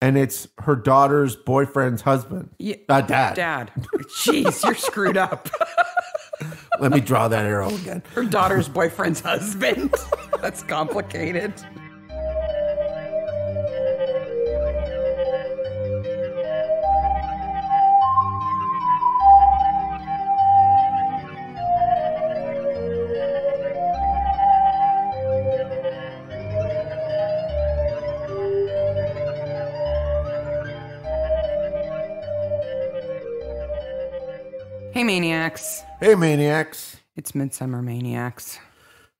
And it's her daughter's boyfriend's husband. Yeah, Dad. Dad. Jeez, you're screwed up. Let me draw that arrow again. Her daughter's boyfriend's husband. That's complicated. Hey, Maniacs. Hey, Maniacs. It's Midsomer Maniacs.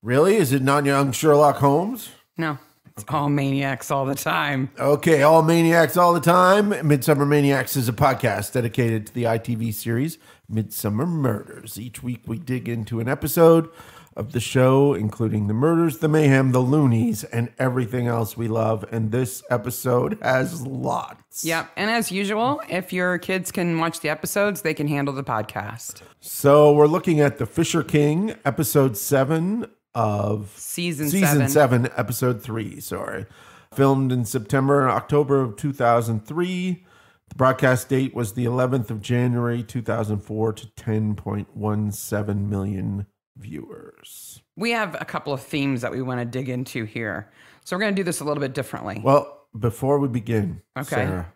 Really? Is it not young Sherlock Holmes? No, it's all Maniacs all the time. Okay, all Maniacs all the time. Midsomer Maniacs is a podcast dedicated to the ITV series Midsomer Murders. Each week we dig into an episode of the show, including the murders, the mayhem, the loonies, and everything else we love. And this episode has lots. Yep. And as usual, if your kids can watch the episodes, they can handle the podcast. So we're looking at The Fisher King, episode 7 of Season 7, episode 3, sorry. Filmed in September and October of 2003. The broadcast date was the 11th of January, 2004 to 10.17 million viewers. We have a couple of themes that we want to dig into here. So we're going to do this a little bit differently. Well, before we begin, Okay. Sarah,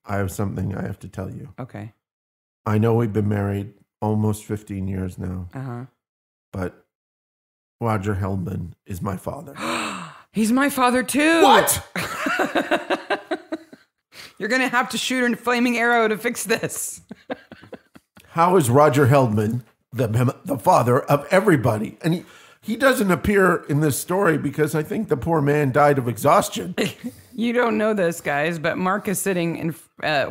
I have something I have to tell you. Okay. I know we've been married almost 15 years now, but Roger Hellman is my father. He's my father too. What? You're going to have to shoot a flaming arrow to fix this. How is Roger Hellman the father of everybody? And he doesn't appear in this story because I think the poor man died of exhaustion. You don't know this, guys, but Mark is sitting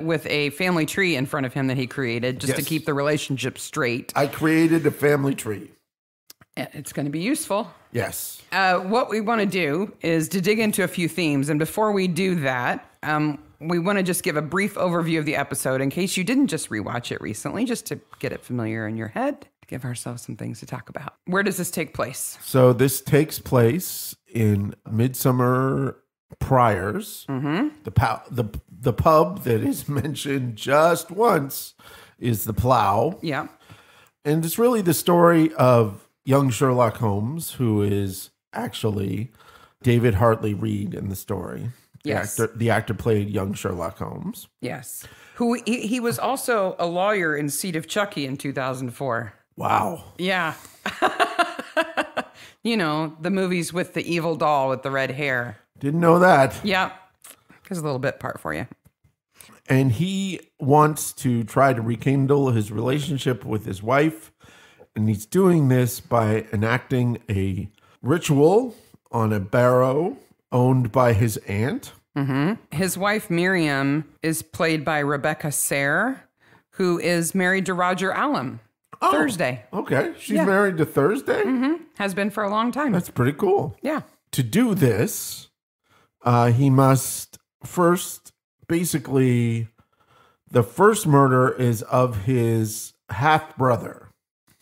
with a family tree in front of him that he created just to keep the relationship straight. I created a family tree. It's going to be useful. Yes. What we want to do is to dig into a few themes. And before we do that, we want to just give a brief overview of the episode in case you didn't just rewatch it recently, just to get it familiar in your head, to give ourselves some things to talk about. Where does this take place? So this takes place in Midsomer Priors. Mm-hmm. The pub that is mentioned just once is the Plough. Yeah. And it's really the story of young Sherlock Holmes, who is actually David Hartley Reid in the story. Yes. The actor played young Sherlock Holmes. Yes. Who he was also a lawyer in Seed of Chucky in 2004. Wow. Yeah. You know, the movies with the evil doll with the red hair. Didn't know that. Yeah. Here's a little bit part for you. And he wants to try to rekindle his relationship with his wife. And he's doing this by enacting a ritual on a barrow owned by his aunt. Mm-hmm. His wife, Miriam, is played by Rebecca Sayre, who is married to Roger Allam. Oh, Thursday. Okay. She's married to Thursday? Mm-hmm. Has been for a long time. That's pretty cool. Yeah. To do this, he must first, basically, the first murder is of his half-brother.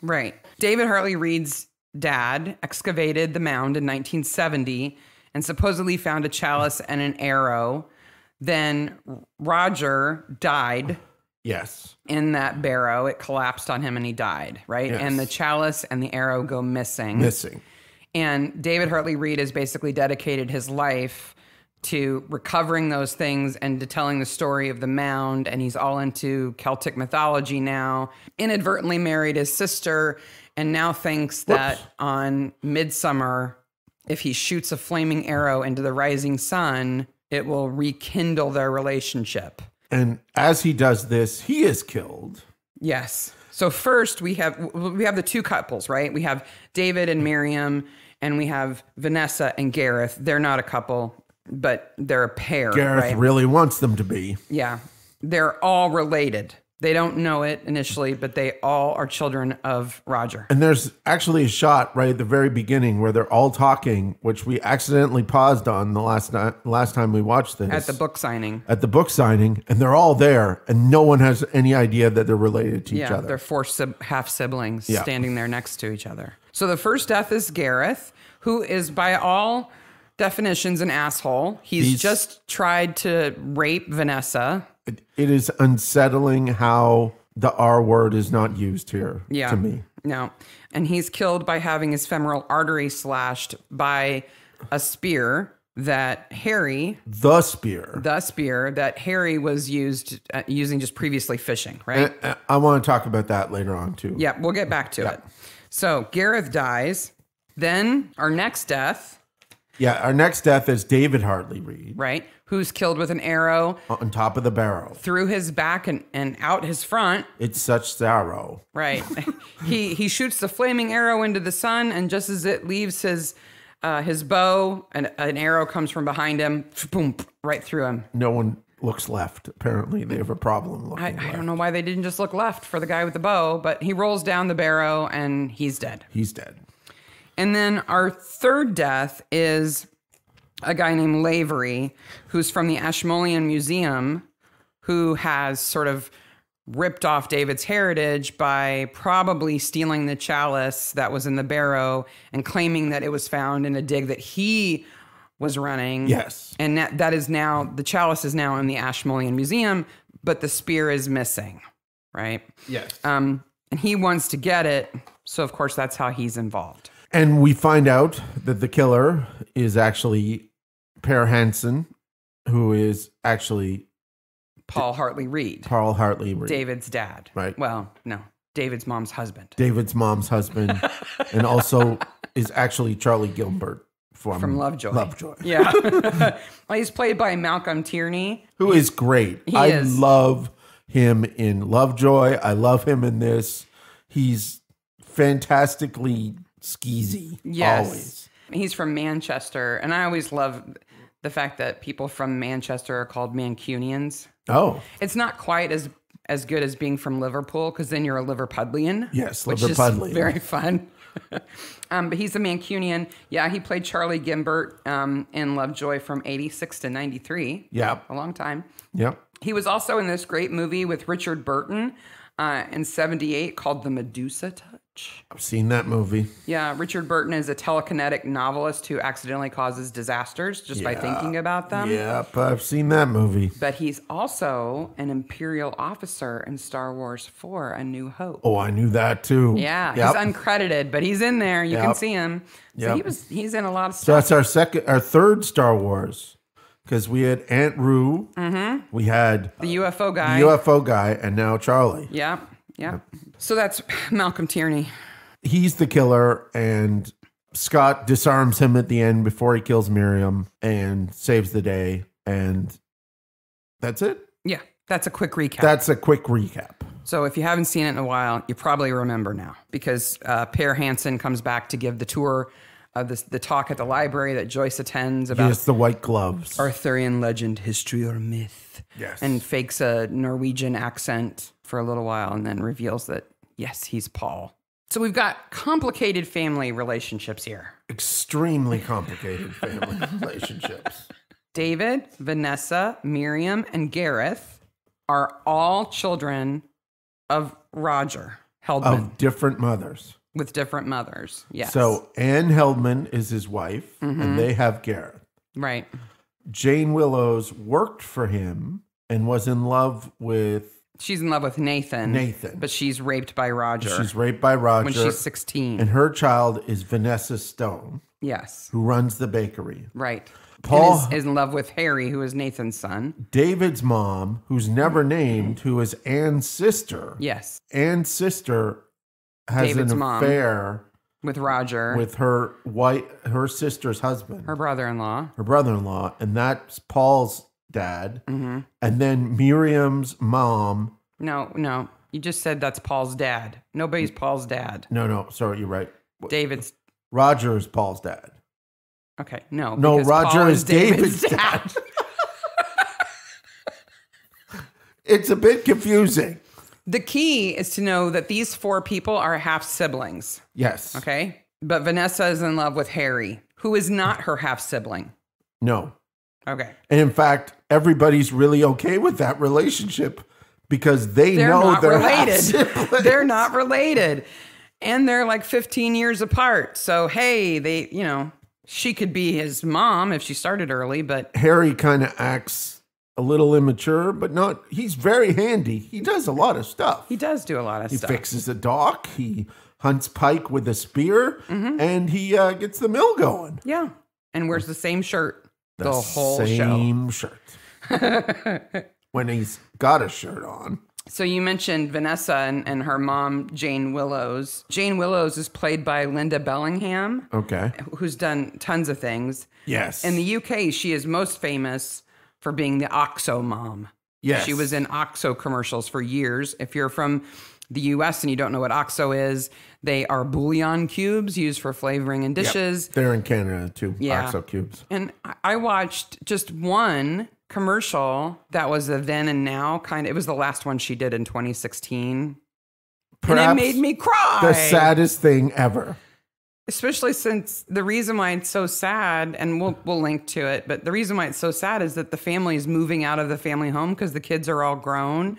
Right. David Hartley Reid's dad excavated the mound in 1970 and supposedly found a chalice and an arrow. Then Roger died. Yes. In that barrow. It collapsed on him and he died, right? Yes. And the chalice and the arrow go missing. And David Hartley Reid has basically dedicated his life to recovering those things and to telling the story of the mound. And he's all into Celtic mythology now. Inadvertently married his sister and now thinks that on Midsomer, if he shoots a flaming arrow into the rising sun, it will rekindle their relationship. And as he does this, he is killed. Yes. So first we have the two couples, right? We have David and Miriam, and we have Vanessa and Gareth. They're not a couple, but they're a pair. Gareth really wants them to be. Yeah. They're all related. They don't know it initially, but they all are children of Roger. And there's actually a shot right at the very beginning where they're all talking, which we accidentally paused on the last time we watched this. At the book signing. At the book signing, and they're all there, and no one has any idea that they're related to each other. Yeah, they're four half-siblings standing there next to each other. So the first death is Gareth, who is by all Definition's an asshole. He's just tried to rape Vanessa. It is unsettling how the R word is not used here to me. No. And he's killed by having his femoral artery slashed by a spear that Harry... The spear that Harry was using just previously fishing, right? And I want to talk about that later on, too. Yeah, we'll get back to it. So Gareth dies. Then our next death... Yeah, our next death is David Hartley Reid. Right. Who's killed with an arrow. On top of the barrow. Through his back and out his front. It's such sorrow. Right. He shoots the flaming arrow into the sun, and just as it leaves his bow, an arrow comes from behind him, boom, right through him. No one looks left. Apparently, they have a problem looking left. I don't know why they didn't just look left for the guy with the bow, but he rolls down the barrow, and he's dead. He's dead. And then our third death is a guy named Lavery, who's from the Ashmolean Museum, who has sort of ripped off David's heritage by probably stealing the chalice that was in the barrow and claiming that it was found in a dig that he was running. Yes. And that is now, the chalice is now in the Ashmolean Museum, but the spear is missing, right? Yes. And he wants to get it, so of course that's how he's involved. And we find out that the killer is actually Per Hansen, who is actually Paul Hartley Reid. Paul Hartley Reid. David's dad. Right. Well, no, David's mom's husband. David's mom's husband. And also is actually Charlie Gilbert from Lovejoy. Lovejoy. Yeah. Well, he's played by Malcolm Tierney. Who is great. I love him in Lovejoy. I love him in this. He's fantastically skeezy. Yes. Always. He's from Manchester. And I always love the fact that people from Manchester are called Mancunians. Oh. It's not quite as good as being from Liverpool, because then you're a Liverpudlian. Yes, which Liverpudlian. is very fun. But he's a Mancunian. Yeah, he played Charlie Gimbert in Lovejoy from 86 to 93. Yeah. A long time. Yep. He was also in this great movie with Richard Burton in 78 called The Medusa Touch. I've seen that movie. Yeah, Richard Burton is a telekinetic novelist who accidentally causes disasters just by thinking about them. Yep, I've seen that movie. But he's also an Imperial officer in Star Wars 4, A New Hope. Oh, I knew that too. Yeah, he's uncredited, but he's in there. You can see him. So he's in a lot of stuff. So that's our third Star Wars. Because we had Aunt Rue, we had the UFO guy, and now Charlie. Yeah. So that's Malcolm Tierney. He's the killer, and Scott disarms him at the end before he kills Miriam and saves the day, and that's it. Yeah, that's a quick recap. So if you haven't seen it in a while, you probably remember now, because Per Hansen comes back to give the tour of the talk at the library that Joyce attends about. Yes, the white gloves. Arthurian legend, history, or myth. Yes. And fakes a Norwegian accent for a little while and then reveals that, yes, he's Paul. So we've got complicated family relationships here. Extremely complicated family relationships. David, Vanessa, Miriam, and Gareth are all children of Roger Heldman. Of different mothers. With different mothers, yes. So Anne Heldman is his wife, and they have Gareth. Right. Jane Willows worked for him and was in love with... She's in love with Nathan. But she's raped by Roger. She's raped by Roger. When she's 16. And her child is Vanessa Stone. Yes. Who runs the bakery. Right. Paul is in love with Harry, who is Nathan's son. David's mom, who's never named, who is Anne's sister. Yes. Anne's sister... has David's an affair with Roger, with her sister's husband, her brother-in-law, and that's Paul's dad. And then Miriam's mom. No, you just said that's Paul's dad. Nobody's Paul's dad. No, sorry, you're right. Roger is Paul's dad. Okay, no, Roger Paul is David's dad. It's a bit confusing. The key is to know that these four people are half siblings. Yes. Okay. But Vanessa is in love with Harry, who is not her half sibling. No. Okay. And in fact, everybody's really okay with that relationship because they're related. They're not related. And they're like 15 years apart. So, hey, She could be his mom if she started early, but Harry kind of acts a little immature, but not. He's very handy. He does a lot of stuff. he does do a lot of He stuff. fixes a dock. He hunts pike with a spear, and he gets the mill going. Yeah. And wears the same shirt the whole same show. shirt. When he's got a shirt on. So you mentioned Vanessa and her mom, Jane Willows. Jane Willows is played by Linda Bellingham. Okay. Who's done tons of things. Yes. In the UK, she is most famous for being the OXO mom. Yes. She was in OXO commercials for years. If you're from the US and you don't know what OXO is, they are bouillon cubes used for flavoring in dishes. Yep. They're in Canada too, Yeah. OXO cubes. And I watched just one commercial that was a then and now kind of, it was the last one she did in 2016. Perhaps and it made me cry. the saddest thing ever. Especially since the reason why it's so sad, and we'll link to it, but the reason why it's so sad is that the family is moving out of the family home because the kids are all grown.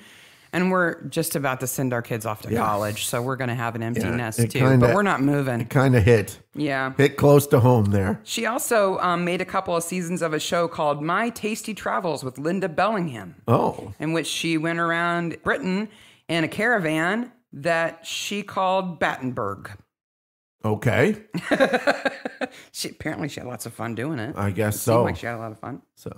And we're just about to send our kids off to college, so we're going to have an empty nest too. But we're not moving. It kind of hit. Yeah. Hit close to home there. She also made a couple of seasons of a show called My Tasty Travels with Linda Bellingham. Oh. In which she went around Britain in a caravan that she called Battenberg. Okay. She had lots of fun doing it. I guess It so. seemed like she had a lot of fun. So,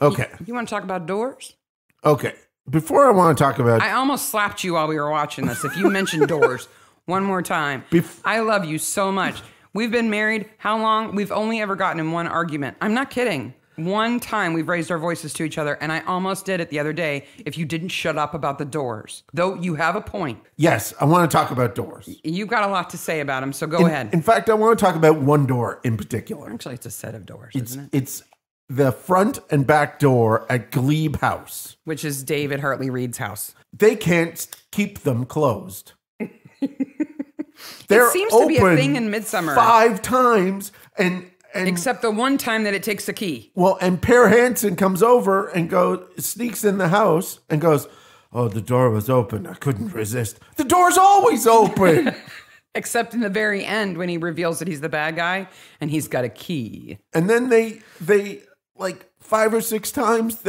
okay. You want to talk about doors? Okay. Before I want to talk about... I almost slapped you while we were watching this. If you mentioned doors one more time. I love you so much. We've been married how long? We've only ever gotten in one argument. I'm not kidding. One time we've raised our voices to each other, and I almost did it the other day if you didn't shut up about the doors. Though you have a point. Yes, I want to talk about doors. You've got a lot to say about them, so go ahead. In fact, I want to talk about one door in particular. Actually, it's a set of doors, isn't it? It's the front and back door at Glebe House. Which is David Hartley Reid's house. They can't keep them closed. They're it seems to be a thing in Midsomer. 5 times and except the one time that it takes the key. Well, and Per Hansen comes over and sneaks in the house and goes, "Oh, the door was open. I couldn't resist." The door's always open. Except in the very end when he reveals that he's the bad guy and he's got a key. And then they like 5 or 6 times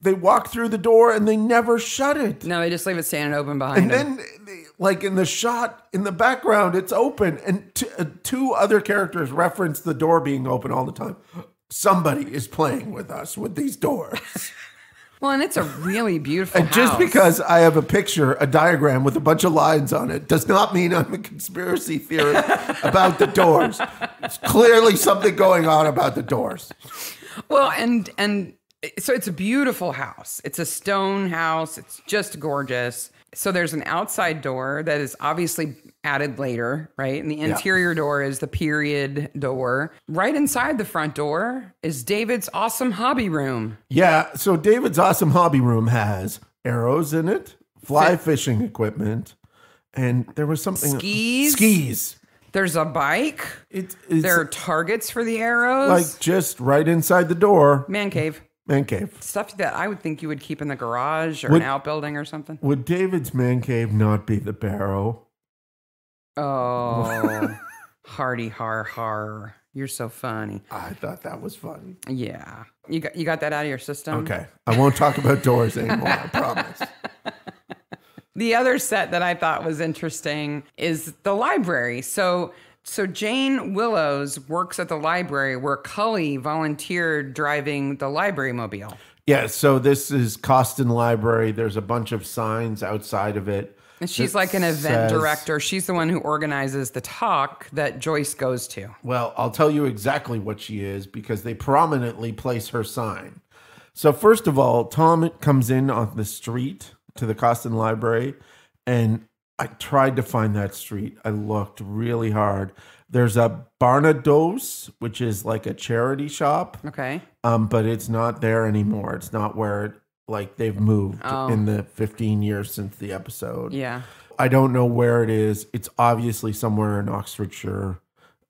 they walk through the door and they never shut it. No, they just leave it standing open behind them. And then, like in the shot in the background, it's open. And 2 other characters reference the door being open all the time. Somebody is playing with us with these doors. Well, and it's a really beautiful house. Just because I have a diagram with a bunch of lines on it, does not mean I'm a conspiracy theorist about the doors. It's clearly something going on about the doors. Well, and so it's a beautiful house. It's a stone house. It's just gorgeous. So there's an outside door that is obviously added later, right? And the interior door is the period door. Right inside the front door is David's awesome hobby room. Yeah, so David's awesome hobby room has arrows in it, fly fishing equipment, and there was something... Skis. There's a bike. There are targets for the arrows. Like just right inside the door. Man cave. Stuff that I would think you would keep in the garage or an outbuilding or something. Would David's man cave not be the barrow? Oh, hardy har har. You're so funny. I thought that was funny. Yeah. You got that out of your system? Okay. I won't talk about doors anymore, I promise. The other set that I thought was interesting is the library. So Jane Willows works at the library where Cully volunteered driving the library mobile. Yeah, so this is Costin Library. There's a bunch of signs outside of it. And she's like an event director. She's the one who organizes the talk that Joyce goes to. Well, I'll tell you exactly what she is because they prominently place her sign. So first of all, Tom comes in on the street to the Costin Library, and I tried to find that street. I looked really hard. There's a Barnados, which is like a charity shop. Okay. But it's not there anymore. It's not where they've moved in the 15 years since the episode. Yeah. I don't know where it is. It's obviously somewhere in Oxfordshire,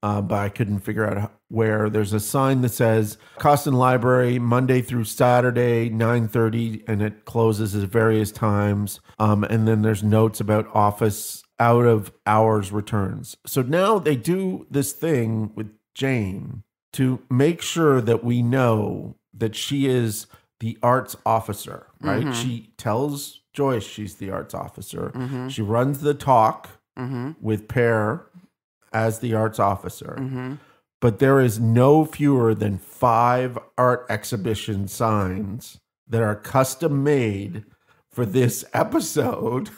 but I couldn't figure out where. There's a sign that says Costin Library, Monday through Saturday, 9:30, and it closes at various times. And then there's notes about office out of hours returns. So now they do this thing with Jane to make sure that we know that she is the arts officer, right? Mm-hmm. She tells Joyce she's the arts officer. Mm-hmm. She runs the talk with Pear as the arts officer. Mm-hmm. But there is no fewer than 5 art exhibition signs that are custom made for this episode.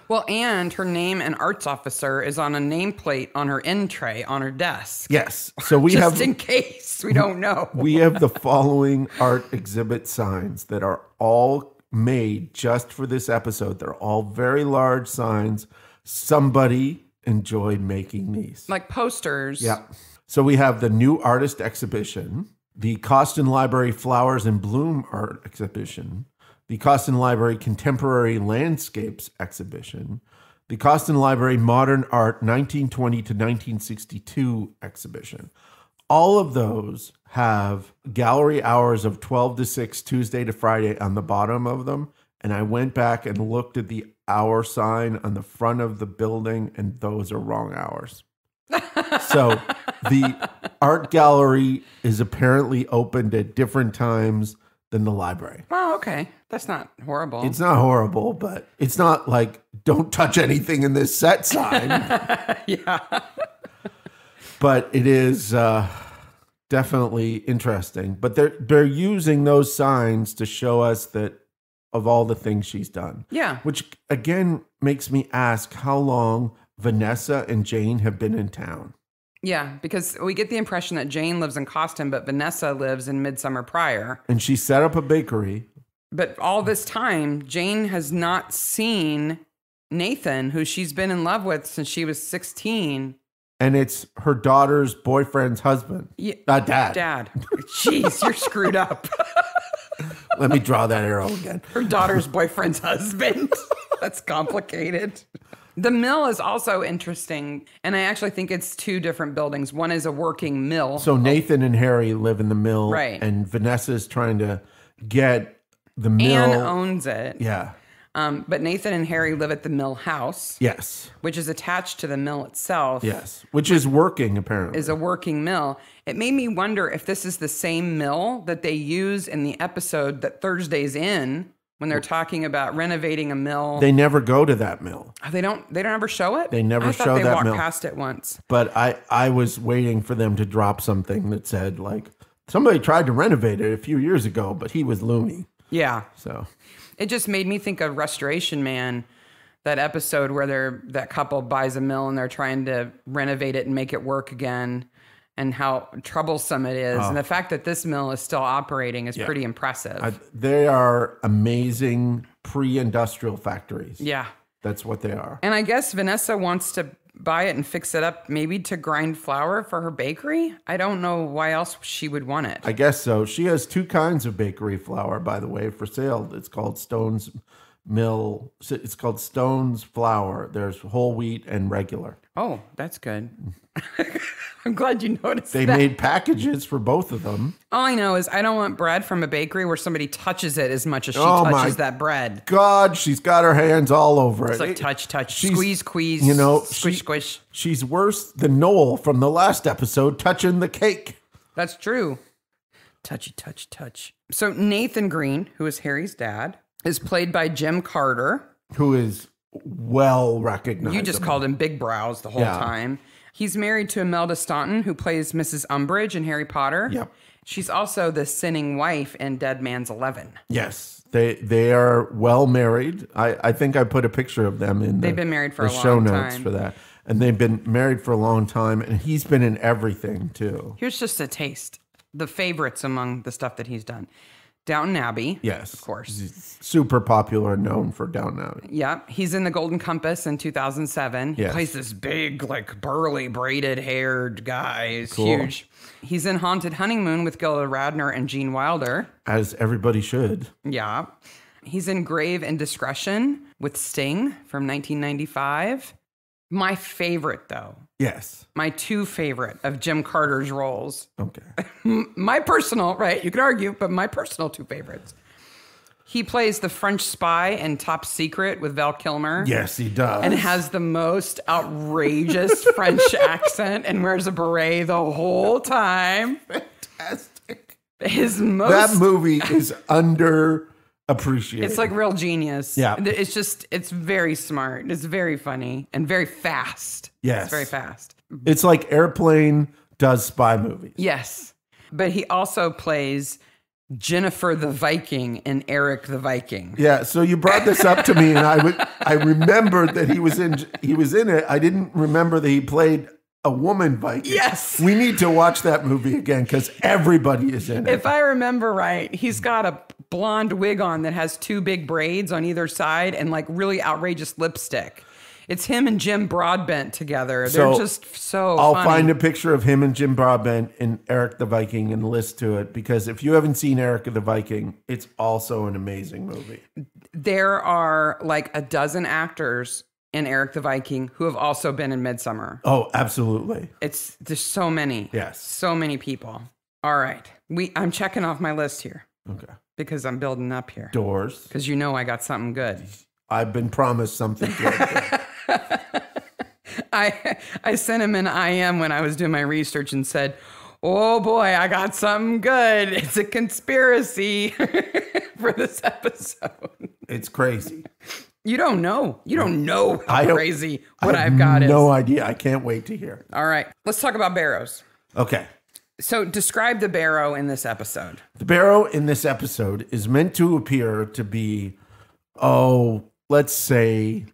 Well, and her name and arts officer is on a nameplate on her end tray on her desk. Yes. So we just in case we don't know. We have the following art exhibit signs that are all made just for this episode. They're all very large signs. Somebody enjoyed making these. Like posters. Yeah. So we have the new artist exhibition, the Costin Library Flowers in Bloom art exhibition, the Costin Library Contemporary Landscapes exhibition, the Costin Library Modern Art 1920 to 1962 exhibition. All of those have gallery hours of 12 to 6, Tuesday to Friday on the bottom of them. And I went back and looked at the hour sign on the front of the building, and those are wrong hours. So the art gallery is apparently opened at different times than the library. Oh, okay. That's not horrible. It's not horrible, but it's not like don't touch anything in this set sign. Yeah. But it is definitely interesting. But they're using those signs to show us that of all the things she's done. Yeah. Which again makes me ask how long Vanessa and Jane have been in town. Yeah, because we get the impression that Jane lives in Costin, but Vanessa lives in Midsomer Prior. And she set up a bakery. But all this time, Jane has not seen Nathan, who she's been in love with since she was 16. And it's her daughter's boyfriend's husband. Yeah, Dad. Dad. Jeez, you're screwed up. Let me draw that arrow again. Her daughter's boyfriend's husband. That's complicated. The mill is also interesting, and I actually think it's 2 different buildings. One is a working mill. So Nathan and Harry live in the mill, right? And Vanessa's trying to get the mill. Anne owns it. Yeah. But Nathan and Harry live at the mill house. Yes. Which is attached to the mill itself. Yes. Which is working, apparently. Is a working mill. It made me wonder if this is the same mill that they use in the episode that Thursday's in. When they're talking about renovating a mill. They never go to that mill. Oh, they don't ever show it? They never show that mill. I thought they walked past it once. But I was waiting for them to drop something that said, like, somebody tried to renovate it a few years ago, but he was loony. Yeah. So it just made me think of Restoration Man, that episode where that couple buys a mill and they're trying to renovate it and make it work again. And how troublesome it is. And the fact that this mill is still operating is pretty impressive. They are amazing pre-industrial factories. Yeah. That's what they are. And I guess Vanessa wants to buy it and fix it up, maybe to grind flour for her bakery. I don't know why else she would want it. I guess so. She has 2 kinds of bakery flour, by the way, for sale. It's called Stone's Mill. It's called Stone's Flour. There's whole wheat and regular. Oh, that's good. I'm glad you noticed They made packages for both of them. All I know is I don't want bread from a bakery where somebody touches it as much as she touches that bread. God, she's got her hands all over it. It's like touch, squeeze, squeeze, squish, squish. She's worse than Noel from the last episode touching the cake. That's true. Touchy, touch, touch. So Nathan Green, who is Harry's dad, is played by Jim Carter. Who is well recognized. You just called him Big Brows the whole time. He's married to Imelda Staunton, who plays Mrs. Umbridge in Harry Potter. Yep. She's also the sinning wife in Dead Man's 11. Yes. They are well married. I think I put a picture of them in They've been married for a long show time. notes for that. And they've been married for a long time, and he's been in everything too. Here's just a taste. The favorites among the stuff that he's done. Downton Abbey. Yes. Of course. He's super popular and known for Downton Abbey. Yeah. He's in The Golden Compass in 2007. He plays this big, like, burly, braided-haired guy. He's huge. He's in Haunted Honeymoon with Gilda Radner and Gene Wilder. As everybody should. Yeah. He's in Grave Indiscretion with Sting from 1995. My favorite, though. Yes. My 2 favorite of Jim Carter's roles. Okay. My personal, right? You could argue, but my personal 2 favorites. He plays the French spy in Top Secret with Val Kilmer. Yes, he does. And has the most outrageous French accent and wears a beret the whole time. Fantastic. That movie is underappreciated. It's like real genius. Yeah. It's very smart. It's very funny and very fast. Yes. It's very fast. It's like Airplane does spy movies. Yes. But he also plays Jennifer the Viking in Eric the Viking. Yeah, so you brought this up to me, and I remembered that he was in it. I didn't remember that he played a woman Viking. Yes, we need to watch that movie again because everybody is in it. If I remember right, he's got a blonde wig on that has 2 big braids on either side and like really outrageous lipstick. It's him and Jim Broadbent together. They're just so I'll funny. find a picture of him and Jim Broadbent in Eric the Viking and list to it, because if you haven't seen Eric the Viking, it's also an amazing movie. There are like a dozen actors in Eric the Viking who have also been in Midsomer. Oh, absolutely. There's so many. Yes. So many people. All right. I'm checking off my list here. Okay. Because I'm building up here. Doors. Because you know I got something good. I've been promised something good. I sent him an IM when I was doing my research and said, oh boy, I got something good. It's a conspiracy for this episode. It's crazy. You don't know. You don't know how crazy what I've got is. No idea. I can't wait to hear. All right. Let's talk about Barrows. Okay. So describe the Barrow in this episode. The Barrow in this episode is meant to appear to be, let's say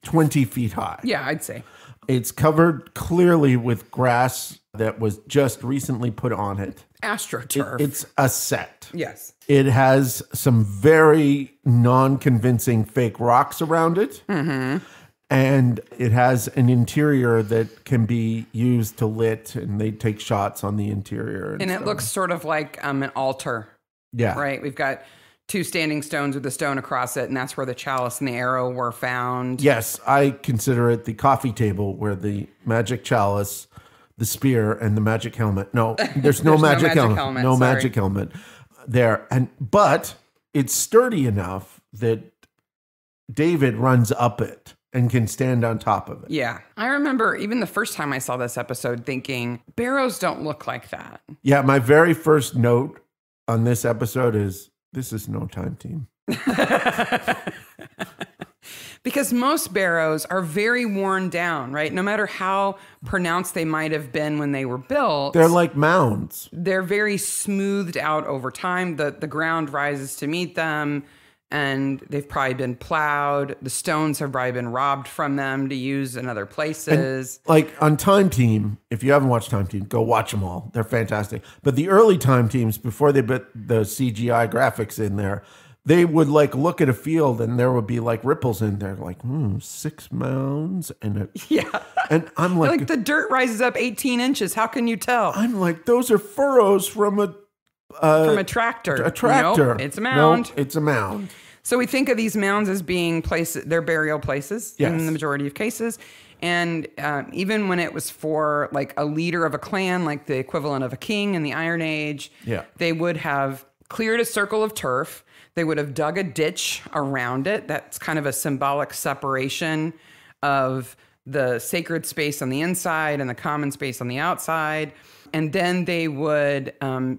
20 feet high. Yeah, I'd say. It's covered clearly with grass that was just recently put on it. AstroTurf. It's a set. Yes. It has some very non-convincing fake rocks around it. Mm-hmm. And it has an interior that can be used to lit, and they take shots on the interior. And it looks sort of like an altar. Yeah. Right? We've got 2 standing stones with a stone across it, and that's where the chalice and the arrow were found. Yes, I consider it the coffee table where the magic chalice, the spear, and the magic helmet. No, there's no magic helmet. No magic helmet there. But it's sturdy enough that David runs up it and can stand on top of it. Yeah. I remember even the first time I saw this episode thinking, Barrows don't look like that. Yeah, my very first note on this episode is, this is no time team. Because most barrows are very worn down, right? No matter how pronounced they might have been when they were built. They're like mounds. They're very smoothed out over time. The ground rises to meet them, and they've probably been plowed. The stones have probably been robbed from them to use in other places. And like on Time Team, if you haven't watched Time Team, go watch them all. They're fantastic. But the early Time Teams, before they put the CGI graphics in there, they would like look at a field and there would be like ripples in there, like 6 mounds and yeah. And I'm like the dirt rises up 18 inches. How can you tell? I'm like, those are furrows from a tractor. A tractor. Nope, it's a mound. Nope, it's a mound. So we think of these mounds as being places, they're burial places in the majority of cases. And even when it was for like a leader of a clan, like the equivalent of a king in the Iron Age, they would have cleared a circle of turf. They would have dug a ditch around it. That's kind of a symbolic separation of the sacred space on the inside and the common space on the outside. And then they would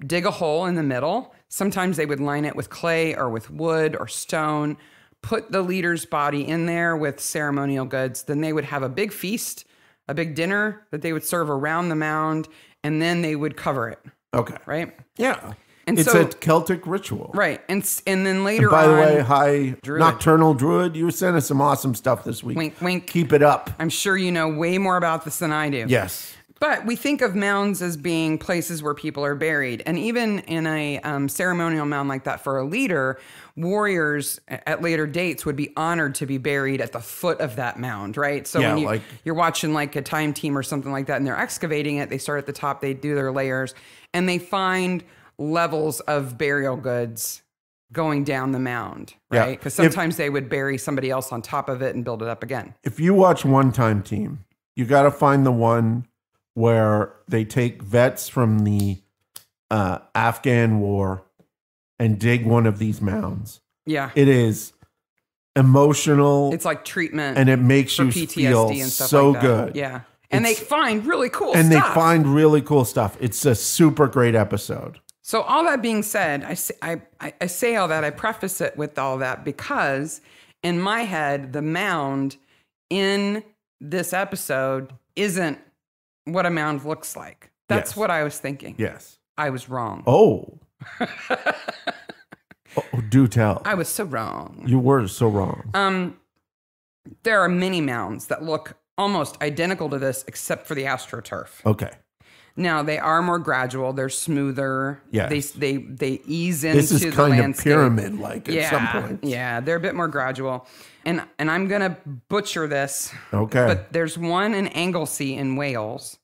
dig a hole in the middle. Sometimes they would line it with clay or with wood or stone, put the leader's body in there with ceremonial goods. Then they would have a big feast, a big dinner that they would serve around the mound, and then they would cover it. Okay. Right? Yeah. And it's so, a Celtic ritual. Right. And then later and by on... the way, hi, Druid. Nocturnal Druid. You sent us some awesome stuff this week. Wink, wink. Keep it up. I'm sure you know way more about this than I do. Yes. But we think of mounds as being places where people are buried. And even in a ceremonial mound like that for a leader, warriors at later dates would be honored to be buried at the foot of that mound, right? So when you're watching like a Time Team or something like that and they're excavating it, they start at the top, they do their layers, and they find levels of burial goods going down the mound, right? Because sometimes they would bury somebody else on top of it and build it up again. If you watch One Time Team, you got to find the one where they take vets from the Afghan war and dig one of these mounds. Yeah. It is emotional. It's like treatment. And it makes you PTSD feel and stuff so like that. good. Yeah. And they find really cool stuff. And they find really cool stuff. It's a super great episode. So all that being said, I say all that, I preface it with all that because in my head, the mound in this episode isn't what a mound looks like. That's what I was thinking. Yes. I was wrong. Oh. Oh, do tell. I was so wrong. You were so wrong. There are many mounds that look almost identical to this except for the AstroTurf. Okay. Now they are more gradual. They're smoother. Yes. They ease into the landscape. This is kind of pyramid-like at some point. Yeah, they're a bit more gradual. And I'm gonna butcher this. Okay. But there's one in Anglesey in Wales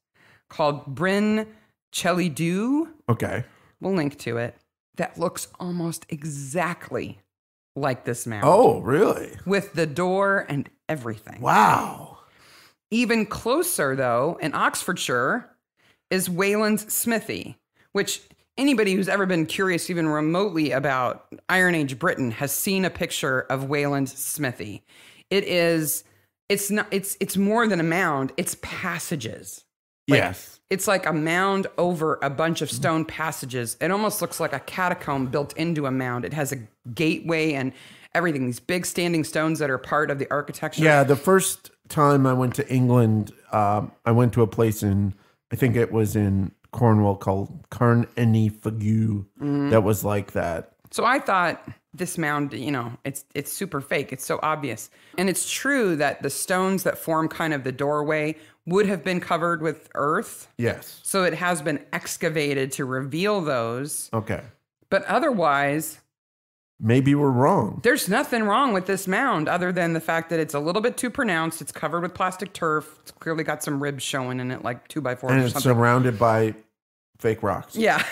called Bryn Chelidw. Okay. We'll link to it. That looks almost exactly like this mound. Oh, really? With the door and everything. Wow. Even closer, though, in Oxfordshire, is Wayland's Smithy, which anybody who's ever been curious even remotely about Iron Age Britain has seen a picture of Wayland's Smithy. It's more than a mound, it's passages. Yes. It's like a mound over a bunch of stone passages. It almost looks like a catacomb built into a mound. It has a gateway and everything, these big standing stones that are part of the architecture. Yeah, the first time I went to England, I went to a place I think it was in Cornwall called Carnenifagu that was like that. So I thought this mound, it's super fake. It's so obvious. And it's true that the stones that form kind of the doorway would have been covered with earth. Yes. So it has been excavated to reveal those. Okay. But otherwise, maybe we're wrong. There's nothing wrong with this mound other than the fact that it's a little bit too pronounced. It's covered with plastic turf. It's clearly got some ribs showing in it, like 2x4 or something. And it's surrounded by fake rocks. Yeah.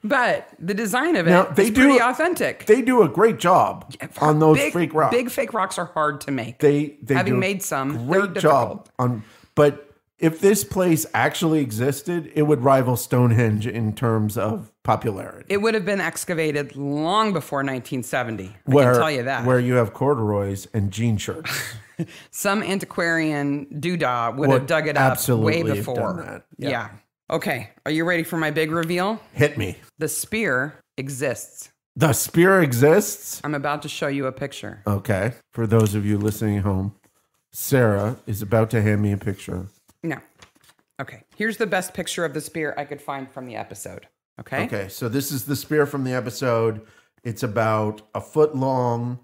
But the design of it is pretty authentic. They do a great job on those fake rocks. Big fake rocks are hard to make. They Having made some, great job on. But if this place actually existed, it would rival Stonehenge in terms of popularity. It would have been excavated long before 1970. I can tell you that. Where you have corduroys and jean shirts. Some antiquarian doodah would have dug it up way before. Done that. Yeah. Okay. Are you ready for my big reveal? Hit me. The spear exists. The spear exists? I'm about to show you a picture. Okay. For those of you listening at home, Sarah is about to hand me a picture. No. Okay. Here's the best picture of the spear I could find from the episode. Okay. Okay. So this is the spear from the episode. It's about a foot long.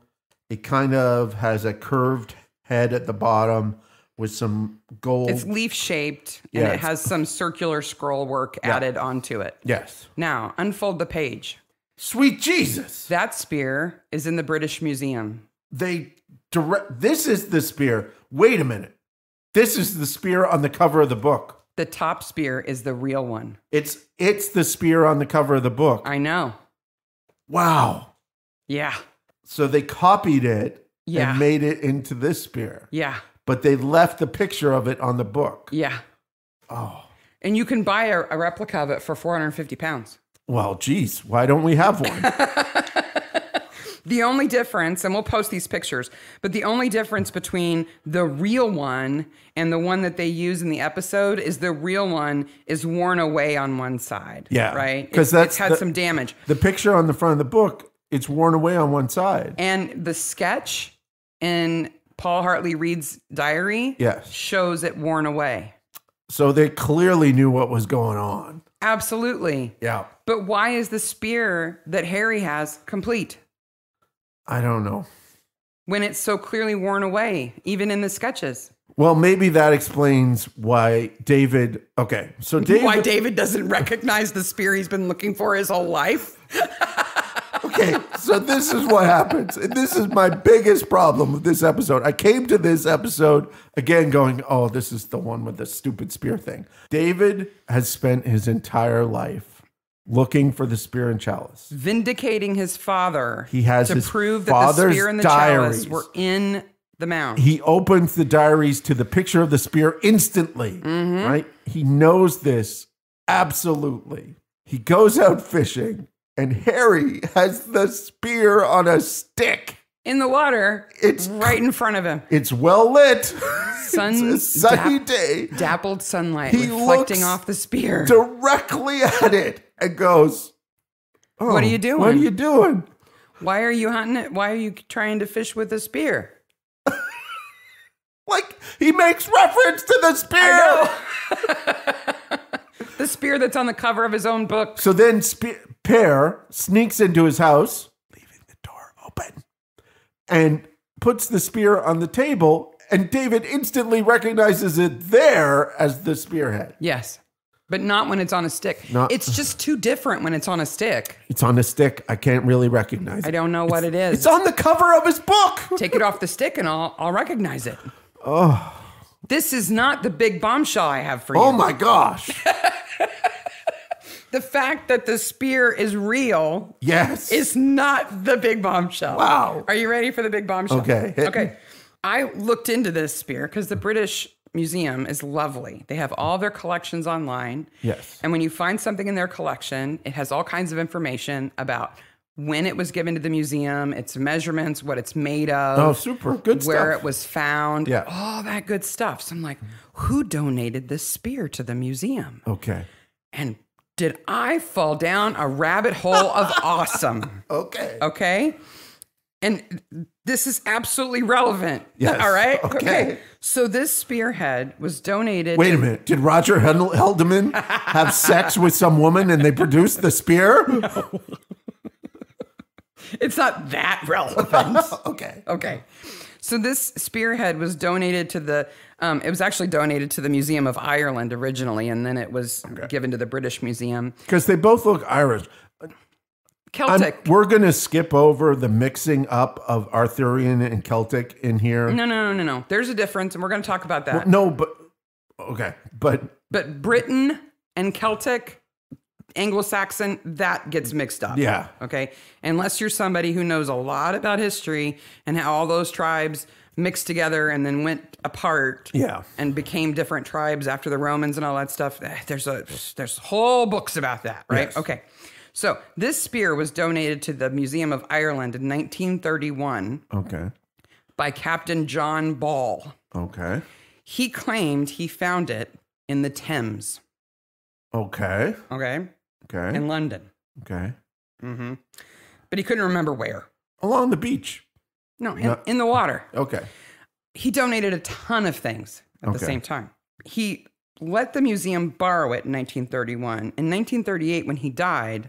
It kind of has a curved head at the bottom with some gold. It's leaf shaped and it has some circular scroll work added onto it. Yes. Now, unfold the page. Sweet Jesus. That spear is in the British Museum. This is the spear. Wait a minute. This is the spear on the cover of the book. The top spear is the real one. It's the spear on the cover of the book. I know. Wow. Yeah. So they copied it and made it into this spear. Yeah. But they left the picture of it on the book. Yeah. Oh. And you can buy a replica of it for 450 pounds. Well, geez, why don't we have one? The only difference, and we'll post these pictures, but the only difference between the real one and the one that they use in the episode is the real one is worn away on one side. Yeah. Right? Because it's had some damage. The picture on the front of the book, it's worn away on one side. And the sketch in Paul Hartley Reed's diary shows it worn away. So they clearly knew what was going on. Absolutely. Yeah. But why is the spear that Harry has complete? I don't know. When it's so clearly worn away, even in the sketches. Well, maybe that explains why David... Okay, so David... Why David doesn't recognize the spear he's been looking for his whole life? Okay, so this is what happens. And this is my biggest problem with this episode. I came to this episode, again, going, oh, this is the one with the stupid spear thing. David has spent his entire life looking for the spear and chalice. Vindicating his father. He has to his prove that the spear and the chalice were in the mound. He opens the diaries to the picture of the spear instantly, right? He knows this absolutely. He goes out fishing and Harry has the spear on a stick. In the water. It's right in front of him. It's well lit. It's a sunny day. Dappled sunlight reflecting off the spear. Directly at it and goes, "Oh, what are you doing? What are you doing? Why are you hunting it? Why are you trying to fish with a spear?" Like, he makes reference to the spear. I know. The spear that's on the cover of his own book. So then Pear sneaks into his house, leaving the door open, and puts the spear on the table, and David instantly recognizes it there as the spearhead. Yes, but not when it's on a stick. It's just too different when it's on a stick. It's on a stick. I can't really recognize it. I don't know what it is. It's on the cover of his book. Take it off the stick and I'll recognize it. Oh. This is not the big bombshell I have for you. Oh my gosh. The fact that the spear is real is not the big bombshell. Wow. Are you ready for the big bombshell? Okay. Okay. I looked into this spear because the British Museum is lovely. They have all their collections online. Yes. And when you find something in their collection, it has all kinds of information about when it was given to the museum, its measurements, what it's made of. Oh, super. Good stuff. Where it was found. Yeah. All that good stuff. So I'm like, who donated this spear to the museum? Okay. And did I fall down a rabbit hole of awesome? Okay. Okay. And this is absolutely relevant. Yes. All right. Okay. So this spearhead was donated. Wait a minute. Did Roger Heldeman have sex with some woman and they produced the spear? No. It's not that relevant. Okay. Okay. So this spearhead was donated to it was actually donated to the Museum of Ireland originally, and then it was given to the British Museum. Because they both look Irish. Celtic. We're going to skip over the mixing up of Arthurian and Celtic in here. No. There's a difference, and we're going to talk about that. Well, no, but... Okay, but... But Britain and Celtic... Anglo-Saxon, that gets mixed up. Yeah. Okay. Unless you're somebody who knows a lot about history and how all those tribes mixed together and then went apart. Yeah. And became different tribes after the Romans and all that stuff. There's whole books about that, right? Yes. Okay. So this spear was donated to the Museum of Ireland in 1931. Okay. By Captain John Ball. Okay. He claimed he found it in the Thames. Okay. Okay. Okay. In London. Okay. Mm-hmm. But he couldn't remember where. Along the beach. No, in the water. Okay. He donated a ton of things at the same time. He let the museum borrow it in 1931. In 1938, when he died,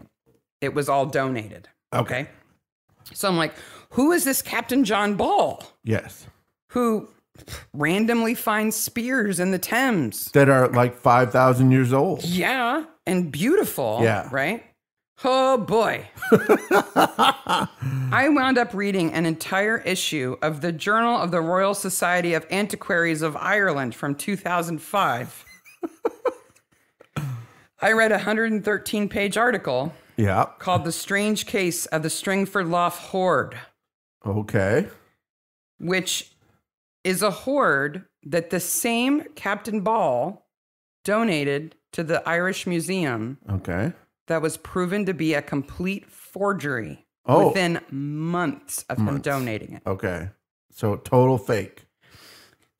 it was all donated. Okay. So I'm like, who is this Captain John Ball? Yes. Who randomly finds spears in the Thames that are like 5,000 years old. Yeah, and beautiful. Yeah. Right? Oh boy. I wound up reading an entire issue of the Journal of the Royal Society of Antiquaries of Ireland from 2005. I read a 113-page article called The Strange Case of the Stringford Lough Hoard. Okay. Which is a hoard that the same Captain Ball donated to the Irish Museum. Okay. That was proven to be a complete forgery within months of him donating it. Okay. So total fake.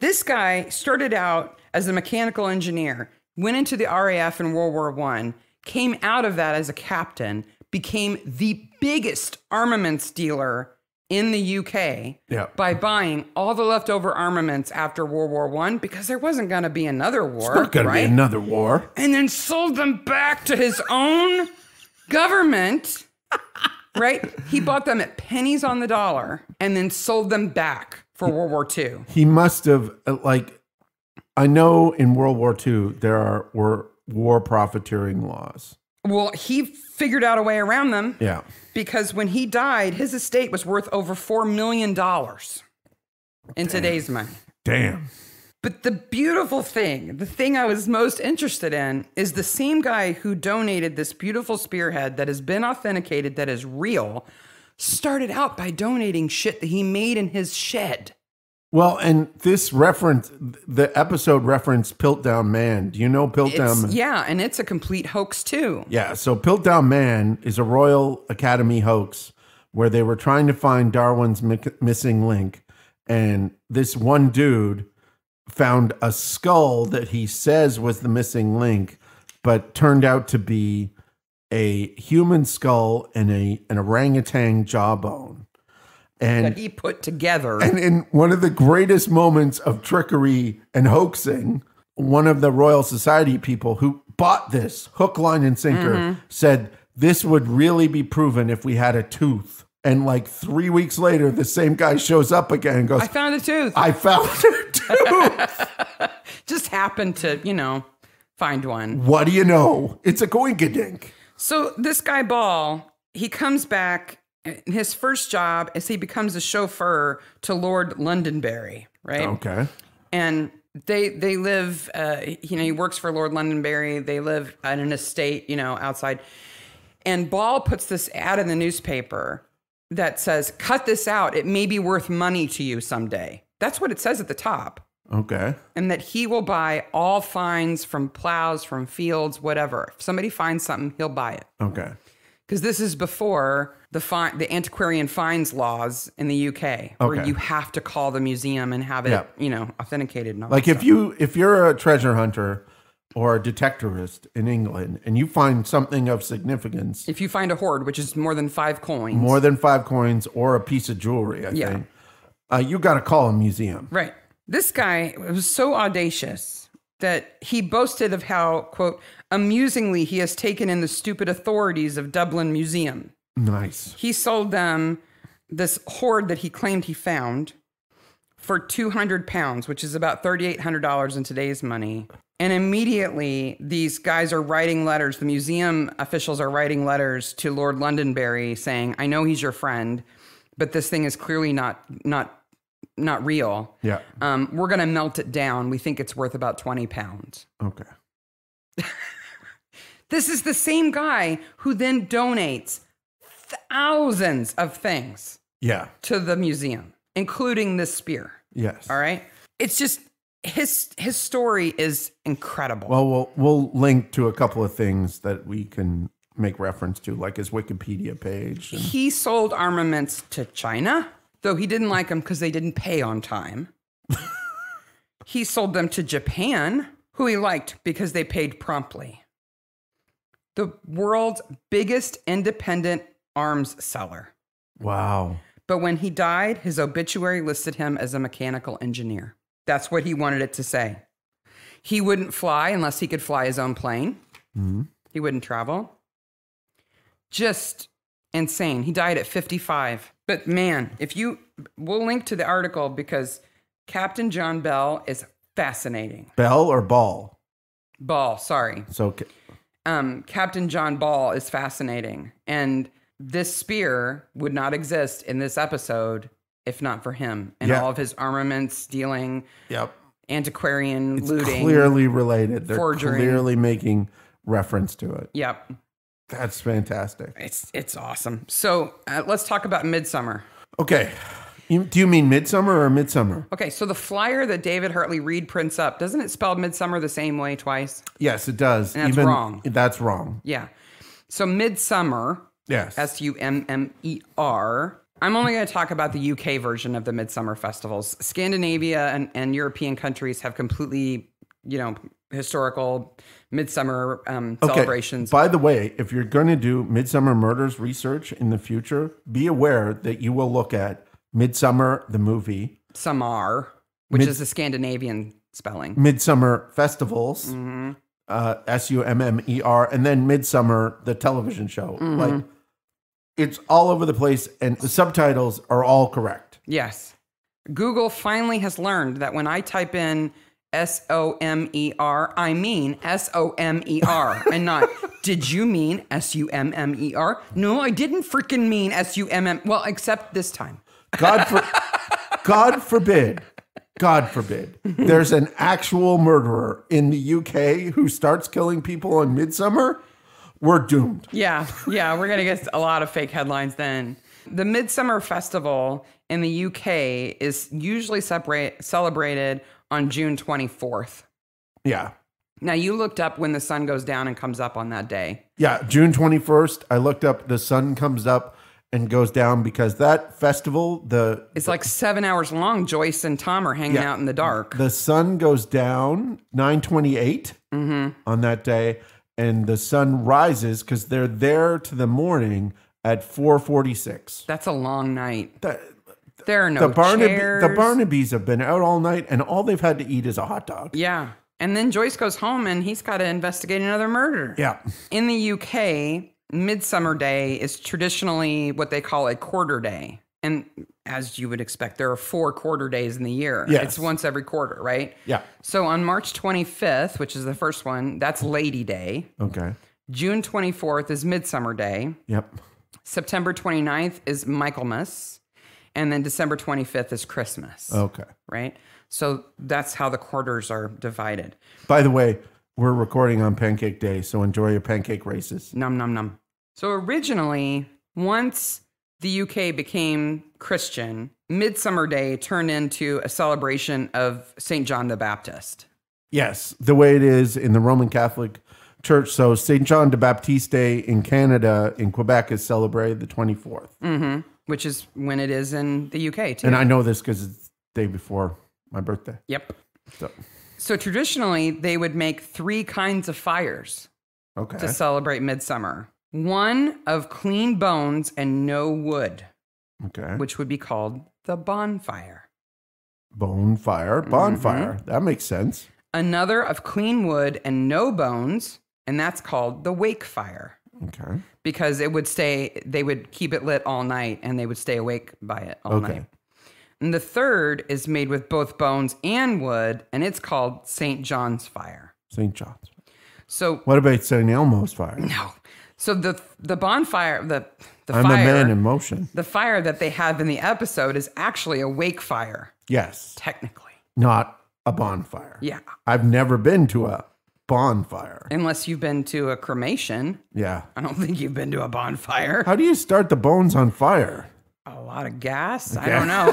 This guy started out as a mechanical engineer, went into the RAF in World War I, came out of that as a captain, became the biggest armaments dealer in the UK by buying all the leftover armaments after World War I because there wasn't going to be another war. It's not going to be another war. And then sold them back to his own government, right? He bought them at pennies on the dollar and then sold them back for World War II. He must have, I know in World War II there were war profiteering laws. Well, he figured out a way around them. Yeah. Because when he died, his estate was worth over $4 million in today's money. Damn. But the beautiful thing, the thing I was most interested in, is the same guy who donated this beautiful spearhead that has been authenticated, that is real, started out by donating shit that he made in his shed. Well, and the episode referenced Piltdown Man. Do you know Piltdown Man? Yeah, and it's a complete hoax too. Yeah, so Piltdown Man is a Royal Academy hoax where they were trying to find Darwin's missing link. And this one dude found a skull that he says was the missing link, but turned out to be a human skull and an orangutan jawbone. And that he put together. And in one of the greatest moments of trickery and hoaxing, one of the Royal Society people who bought this hook, line, and sinker said this would really be proven if we had a tooth. And like 3 weeks later, the same guy shows up again and goes, I found a tooth. I found a tooth. Just happened to, find one. What do you know? It's a coinkadink. So this guy Ball, he comes back. His first job is he becomes a chauffeur to Lord Londonderry, right? Okay. And they live, he works for Lord Londonderry. They live at an estate, outside. And Ball puts this ad in the newspaper that says, cut this out. It may be worth money to you someday. That's what it says at the top. Okay. And that he will buy all finds from plows, from fields, whatever. If somebody finds something, he'll buy it. Okay. Because this is before the antiquarian fines laws in the UK, where you have to call the museum and have it, authenticated. And all like that if you're a treasure hunter or a detectorist in England and you find something of significance, if you find a hoard, which is more than 5 coins, or a piece of jewelry, I think, you got to call a museum. Right. This guy was so audacious that he boasted of how, quote, amusingly he has taken in the stupid authorities of Dublin Museum. Nice. He sold them this hoard that he claimed he found for £200, which is about $3,800 in today's money. And immediately these guys are writing letters. The museum officials are writing letters to Lord Londonderry saying, I know he's your friend, but this thing is clearly not real. Yeah. We're going to melt it down. We think it's worth about £20. Okay. This is the same guy who then donates thousands of things to the museum, including this spear. Yes. All right. It's just his story is incredible. Well, we'll link to a couple of things that we can make reference to, like his Wikipedia page. He sold armaments to China, though he didn't like them because they didn't pay on time. He sold them to Japan, who he liked because they paid promptly. The world's biggest independent arms seller. Wow. But when he died, his obituary listed him as a mechanical engineer. That's what he wanted it to say. He wouldn't fly unless he could fly his own plane. Mm-hmm. He wouldn't travel. Just insane. He died at 55. But man, we'll link to the article because Captain John Bell is fascinating. Bell or Ball? Ball, sorry. So, Captain John Ball is fascinating. And this spear would not exist in this episode if not for him and all of his armaments, stealing, antiquarian looting. Clearly related. They're forgery. Clearly making reference to it. Yep. That's fantastic. It's awesome. So let's talk about Midsomer. Okay. Do you mean Midsummer or Midsummer? Okay, so the flyer that David Hartley Reid prints up, doesn't it spell Midsummer the same way twice? Yes, it does. And that's wrong. That's wrong. Yeah. So Midsomer, yes, Summer. I'm only going to talk about the UK version of the Midsummer festivals. Scandinavia and European countries have completely, historical Midsummer celebrations. By the way, if you're going to do Midsomer Murders research in the future, be aware that you will look at Midsomer, the movie. Samar, which is the Scandinavian spelling. Midsummer Festivals, Summer, and then Midsummer, the television show. Mm-hmm. Like, it's all over the place, and the subtitles are all correct. Yes. Google finally has learned that when I type in S-O-M-E-R, I mean S-O-M-E-R, and not, did you mean S-U-M-M-E-R? No, I didn't freaking mean S-U-M-M. Well, except this time. God forbid, there's an actual murderer in the UK who starts killing people on Midsummer. We're doomed. Yeah, we're going to get a lot of fake headlines then. The Midsummer Festival in the UK is usually celebrated on June 24th. Yeah. Now, you looked up when the sun goes down and comes up on that day. Yeah, June 21st. I looked up the sun comes up and goes down because that festival, it's like 7 hours long. Joyce and Tom are hanging out in the dark. The sun goes down 9:28 on that day, and the sun rises because they're there to the morning at 4:46. That's a long night. There are no chairs. The Barnabys have been out all night, and all they've had to eat is a hot dog. Yeah. And then Joyce goes home, and he's got to investigate another murder. Yeah. In the UK, Midsummer Day is traditionally what they call a quarter day. And as you would expect, there are 4 quarter days in the year. Yes. It's once every quarter, right? Yeah. So on March 25th, which is the first one, that's Lady Day. Okay. June 24th is Midsummer Day. Yep. September 29th is Michaelmas. And then December 25th is Christmas. Okay. Right? So that's how the quarters are divided. By the way, we're recording on Pancake Day, so enjoy your pancake races. Num, num, num. So originally, once the UK became Christian, Midsummer Day turned into a celebration of St. John the Baptist. Yes, the way it is in the Roman Catholic Church. So St. John the Baptiste Day in Canada, in Quebec, is celebrated the 24th. Mm-hmm. Which is when it is in the UK, too. And I know this because it's the day before my birthday. Yep. So traditionally, they would make 3 kinds of fires to celebrate Midsummer. One of clean bones and no wood, which would be called the bonfire. Bonfire. Mm-hmm. That makes sense. Another of clean wood and no bones, and that's called the wake fire. Okay. Because it would they would keep it lit all night, and they would stay awake by it all night. And the third is made with both bones and wood, and it's called St. John's fire. St. John's. So what about St. Elmo's fire? No. So the bonfire, the I'm fire, a man in motion. The fire that they have in the episode is actually a wake fire. Yes. Technically. Not a bonfire. Yeah. I've never been to a bonfire. Unless you've been to a cremation. Yeah. I don't think you've been to a bonfire. How do you start the bones on fire? A lot of gas? I don't know.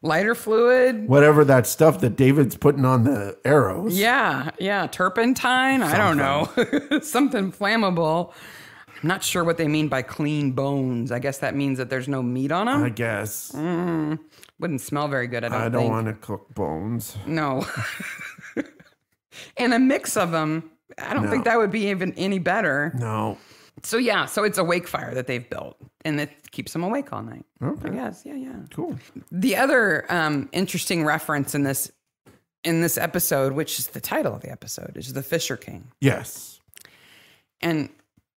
Lighter fluid? Whatever that stuff that David's putting on the arrows. Yeah. Turpentine? Something. I don't know. Something flammable. I'm not sure what they mean by clean bones. I guess that means that there's no meat on them? I guess. Wouldn't smell very good, I don't want to cook bones. No. And a mix of them, I don't think that would be even any better. No. So yeah, so it's a wake fire that they've built, and it keeps them awake all night. Okay. I guess, yeah. Cool. The other interesting reference in this episode, which is the title of the episode, is the Fisher King. Yes. And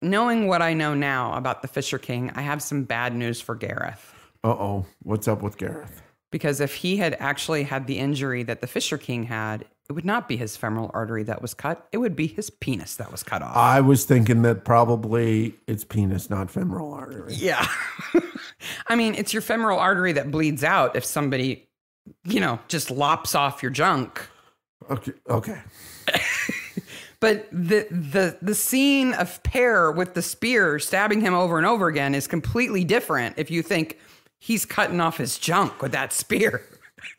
knowing what I know now about the Fisher King, I have some bad news for Gareth. Uh-oh. What's up with Gareth? Because if he had actually had the injury that the Fisher King had, it would not be his femoral artery that was cut. It would be his penis that was cut off. I was thinking that probably it's penis, not femoral artery. Yeah. I mean, it's your femoral artery that bleeds out if somebody, just lops off your junk. Okay. But the scene of Pear with the spear stabbing him over and over again is completely different if you think he's cutting off his junk with that spear.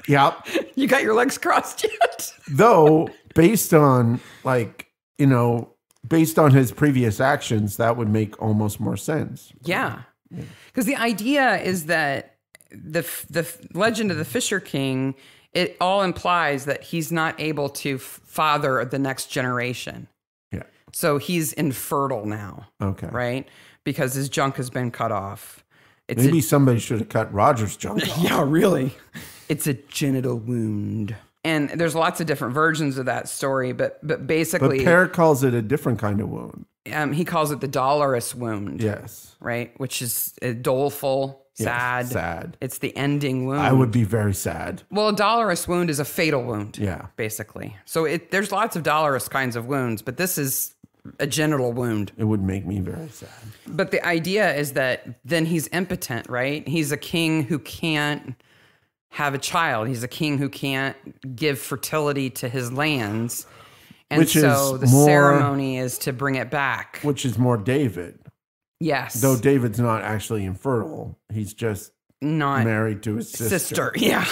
Yep. You got your legs crossed yet? Though, based on his previous actions, that would make almost more sense. Yeah. Because the idea is that the legend of the Fisher King, it all implies that he's not able to father the next generation. Yeah. So he's infertile now. Okay. Right? Because his junk has been cut off. Maybe somebody should have cut Roger's junk off. Yeah, really. It's a genital wound. And there's lots of different versions of that story, but basically... But Pear calls it a different kind of wound. He calls it the dolorous wound. Yes. Right? Which is doleful, sad. Yes, sad. It's the ending wound. I would be very sad. Well, a dolorous wound is a fatal wound. Yeah. Basically. So there's lots of dolorous kinds of wounds, but this is a genital wound. It would make me very sad. But the idea is that then he's impotent, right? He's a king who can't have a child. He's a king who can't give fertility to his lands. And so the ceremony is to bring it back. Which is more David. Yes. Though David's not actually infertile. He's just not married to his sister. Yeah.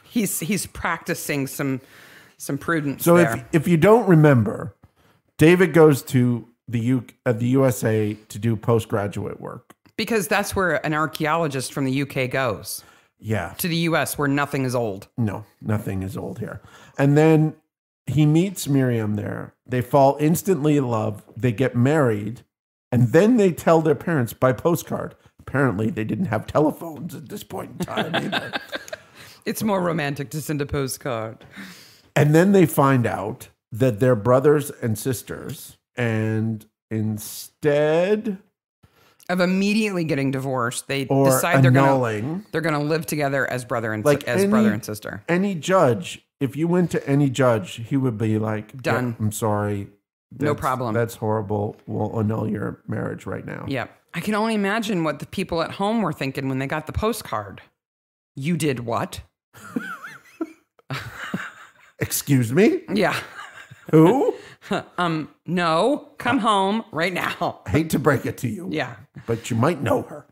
he's practicing some prudence so there. if you don't remember, David goes to the USA to do postgraduate work. Because that's where an archaeologist from the UK goes. Yeah. To the US where nothing is old. No, nothing is old here. And then he meets Miriam there. They fall instantly in love. They get married. And then they tell their parents by postcard. Apparently, they didn't have telephones at this point in time either. It's more romantic to send a postcard. And then they find out that they're brothers and sisters. And instead of immediately getting divorced, they decide they're going to live together as brother and sister. Any judge, if you went to any judge, he would be like, done. Yeah, I'm sorry. No problem. That's horrible. We'll annul your marriage right now. Yeah. I can only imagine what the people at home were thinking when they got the postcard. You did what? Excuse me? Yeah. Who? No, come home right now. I hate to break it to you. Yeah. But you might know her.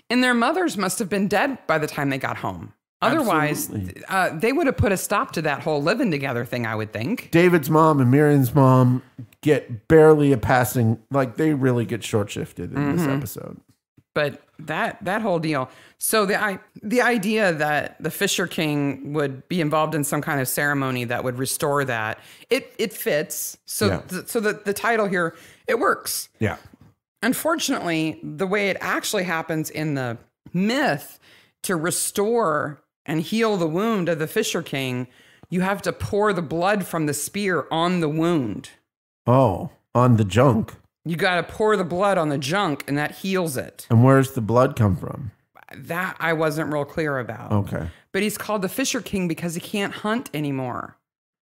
And their mothers must have been dead by the time they got home. Otherwise, they would have put a stop to that whole living together thing, I would think. David's mom and Miriam's mom get barely a passing, like they really get short-shifted in this episode. But that whole deal. So the idea that the Fisher King would be involved in some kind of ceremony that would restore that, it fits. So the title here, it works. Yeah. Unfortunately, the way it actually happens in the myth, to restore and heal the wound of the Fisher King, you have to pour the blood from the spear on the wound. Oh, on the junk. You got to pour the blood on the junk, and that heals it. And where's the blood come from? That I wasn't real clear about. Okay. But he's called the Fisher King because he can't hunt anymore.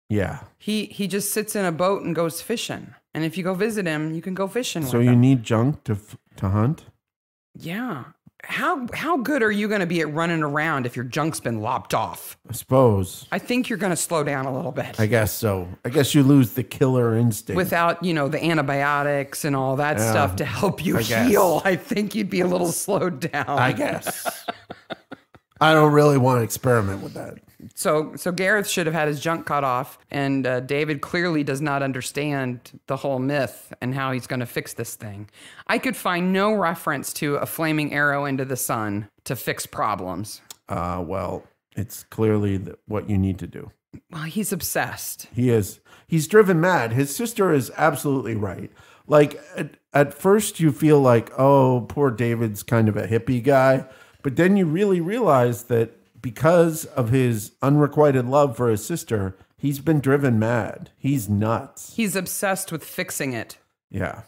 Yeah. He just sits in a boat and goes fishing. And if you go visit him, you can go fishing with him. So you need junk to hunt? Yeah. How good are you going to be at running around if your junk's been lopped off? I suppose. I think you're going to slow down a little bit. I guess so. I guess you lose the killer instinct. Without, the antibiotics and all that stuff to help you heal. I think you'd be a little slowed down. I guess. I don't really want to experiment with that. So Gareth should have had his junk cut off, and David clearly does not understand the whole myth and how he's going to fix this thing. I could find no reference to a flaming arrow into the sun to fix problems. Well, it's clearly what you need to do. Well, he's obsessed. He is. He's driven mad. His sister is absolutely right. Like, at first you feel like, oh, poor David's kind of a hippie guy. But then you really realize that because of his unrequited love for his sister, he's been driven mad. He's nuts. He's obsessed with fixing it. Yeah.